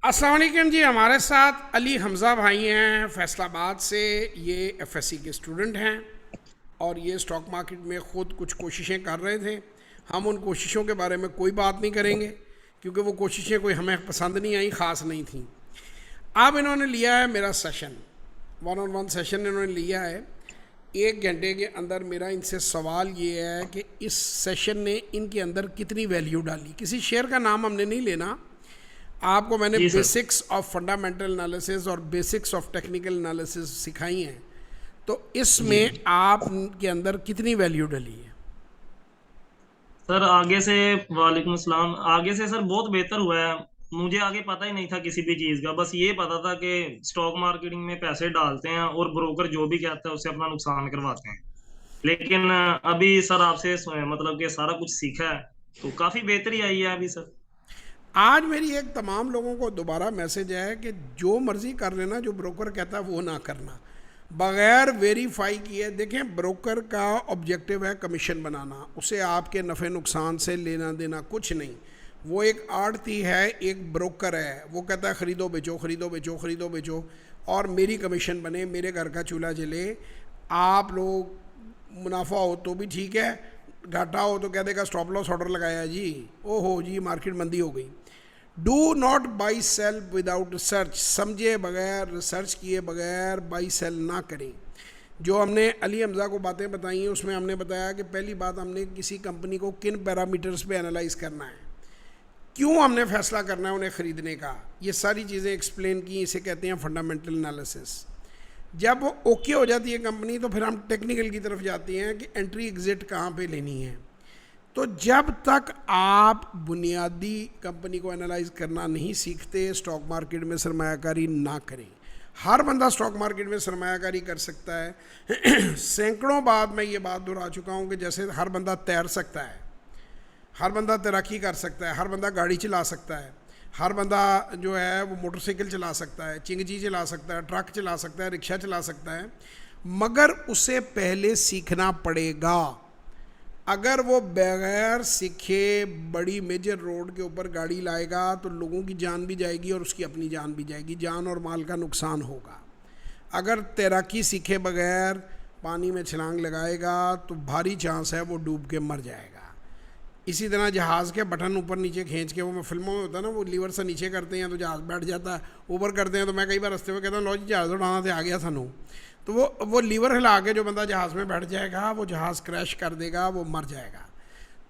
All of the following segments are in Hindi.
अस्सलाम वालेकुम जी। हमारे साथ अली हमज़ा भाई हैं फैसलाबाद से। ये एफएससी के स्टूडेंट हैं और ये स्टॉक मार्केट में ख़ुद कुछ कोशिशें कर रहे थे। हम उन कोशिशों के बारे में कोई बात नहीं करेंगे क्योंकि वो कोशिशें कोई हमें पसंद नहीं आई, ख़ास नहीं थी। अब इन्होंने लिया है मेरा session, one on one session इन्होंने लिया है। 1 घंटे के अंदर मेरा इनसे सवाल ये है कि इस सेशन ने इनके अंदर कितनी वैल्यू डाली। किसी शेयर का नाम हमने नहीं लेना, आपको मैंने जी sir. Basics of fundamental analysis और बेसिक्स ऑफ टेक्निकल एनालिसिस सिखाई हैं। तो जी इसमें आपके अंदर कितनी वैल्यू डली है? सर, आगे से वालेकुम सलाम। आगे से सर बहुत बेहतर हुआ है। मुझे आगे पता ही नहीं था किसी भी चीज का, बस ये पता था कि स्टॉक मार्केटिंग में पैसे डालते हैं और ब्रोकर जो भी कहता है उससे अपना नुकसान करवाते हैं। लेकिन अभी सर आपसे मतलब कि सारा कुछ सीखा है तो काफी बेहतरी आई है अभी सर। आज मेरी एक तमाम लोगों को दोबारा मैसेज है कि जो मर्ज़ी कर लेना, जो ब्रोकर कहता है वो ना करना, बग़ैर वेरीफाई किए। देखें, ब्रोकर का ऑब्जेक्टिव है कमीशन बनाना, उसे आपके नफ़े नुकसान से लेना देना कुछ नहीं। वो एक आड़ती है, एक ब्रोकर है, वो कहता है ख़रीदो बेचो, ख़रीदो बेचो, ख़रीदो बेचो और मेरी कमीशन बने, मेरे घर का चूल्हा जले। आप लोग मुनाफा हो तो भी ठीक है, घाटा हो तो कह देगा स्टॉप लॉस ऑर्डर लगाया जी, ओहो जी मार्केट मंदी हो गई। Do not buy sell without research, समझे बगैर, रिसर्च किए बगैर बाई सेल ना करें। जो हमने अली हमज़ा को बातें बताई हैं उसमें हमने बताया कि पहली बात, हमने किसी कंपनी को किन पैरामीटर्स पे एनालाइज करना है, क्यों हमने फैसला करना है उन्हें ख़रीदने का, ये सारी चीज़ें एक्सप्लेन की। इसे कहते हैं फंडामेंटल एनालिसिस। जब वो ओके हो जाती है कंपनी तो फिर हम टेक्निकल की तरफ जाते हैं कि एंट्री एग्ज़िट कहाँ पे लेनी है। तो जब तक आप बुनियादी कंपनी को एनालाइज करना नहीं सीखते, स्टॉक मार्केट में सरमायाकारी ना करें। हर बंदा स्टॉक मार्केट में सरमायाकारी कर सकता है। सैकड़ों बार मैं ये बात दोहरा चुका हूँ कि जैसे हर बंदा तैर सकता है, हर बंदा तैराकी कर सकता है, हर बंदा गाड़ी चला सकता है, हर बंदा जो है वो मोटरसाइकिल चला सकता है, चिंगजी चला सकता है, ट्रक चला सकता है, रिक्शा चला सकता है, मगर उसे पहले सीखना पड़ेगा। अगर वो बगैर सीखे बड़ी मेजर रोड के ऊपर गाड़ी लाएगा तो लोगों की जान भी जाएगी और उसकी अपनी जान भी जाएगी, जान और माल का नुकसान होगा। अगर तैराकी सीखे बगैर पानी में छलांग लगाएगा तो भारी चांस है वो डूब के मर जाएगा। इसी तरह जहाज़ के बटन ऊपर नीचे खींच के, वो फिल्मों में होता है ना, वो लीवर से नीचे करते हैं तो जहाज़ बैठ जाता है, ऊपर करते हैं तो मैं कई बार रास्ते में कहता हूँ लो जी जहाज़ उड़ाना थे, आ गया थानू। तो वो लीवर हिला के जो बंदा जहाज़ में बैठ जाएगा वो जहाज़ क्रैश कर देगा, वो मर जाएगा।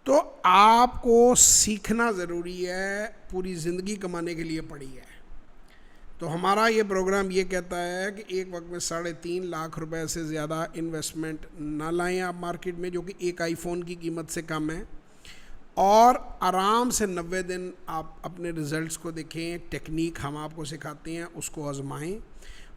तो आपको सीखना ज़रूरी है, पूरी ज़िंदगी कमाने के लिए पड़ी है। तो हमारा ये प्रोग्राम ये कहता है कि एक वक्त में 3.5 लाख रुपए से ज़्यादा इन्वेस्टमेंट ना लाएं आप मार्केट में, जो कि एक आईफोन की कीमत से कम है, और आराम से 90 दिन आप अपने रिज़ल्ट्स को देखें। टेक्निक हम आपको सिखाते हैं, उसको आजमाएं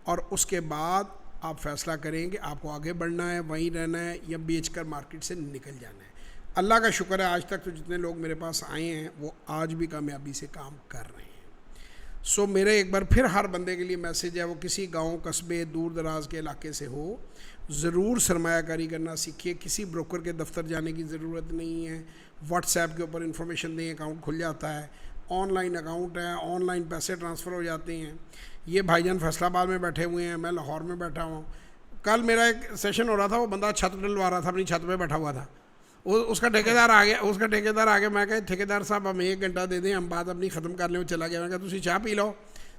और उसके बाद आप फैसला करें कि आपको आगे बढ़ना है, वहीं रहना है, या बेचकर मार्केट से निकल जाना है। अल्लाह का शुक्र है आज तक तो जितने लोग मेरे पास आए हैं वो आज भी कामयाबी से काम कर रहे हैं। सो मेरे एक बार फिर हर बंदे के लिए मैसेज है, वो किसी गांव, कस्बे, दूर दराज के इलाके से हो, ज़रूर सरमायाकारी करना सीखिए। किसी ब्रोकर के दफ्तर जाने की ज़रूरत नहीं है, व्हाट्सएप के ऊपर इन्फॉर्मेशन दें, अकाउंट खुल जाता है, ऑनलाइन अकाउंट है, ऑनलाइन पैसे ट्रांसफ़र हो जाते हैं। ये भाईजान फैसलाबाद में बैठे हुए हैं, मैं लाहौर में बैठा हूँ। कल मेरा एक सेशन हो रहा था, वो बंदा छत डलवा रहा था, अपनी छत पे बैठा हुआ था। उसका ठेकेदार आ गया, मैं कहा ठेकेदार साहब हमें 1 घंटा दे दें, हम बात अपनी ख़त्म कर लें। वो चला गया। मैं कहा तुसी चाह पी लो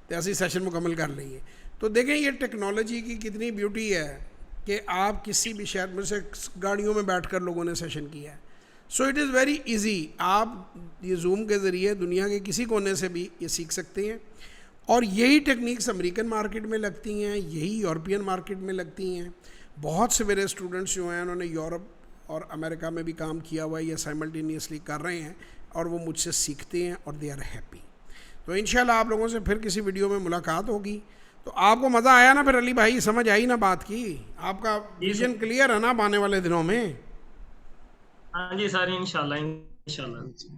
तो ऐसी सेशन मुकम्मल कर लीजिए। तो देखें ये टेक्नोलॉजी की कितनी ब्यूटी है कि आप किसी भी शहर में से गाड़ियों में बैठ कर लोगों ने सेशन किया है। So it is very easy. आप ये जूम के ज़रिए दुनिया के किसी कोने से भी ये सीख सकते हैं। और यही टेक्निक्स अमेरिकन मार्केट में लगती हैं, यही यूरोपियन मार्केट में लगती हैं। बहुत से मेरे स्टूडेंट्स जो हैं उन्होंने यूरोप और अमेरिका में भी काम किया हुआ है, ये साइमल्टेनियसली कर रहे हैं और वो मुझसे सीखते हैं और दे आर हैप्पी। तो इंशाल्लाह आप लोगों से फिर किसी वीडियो में मुलाकात होगी। तो आपको मज़ा आया ना फिर अली भाई, समझ आई ना बात की? आपका जी विजन सर। क्लियर है ना अब आने वाले दिनों में? हाँ जी सर, इंशाल्लाह इंशाल्लाह।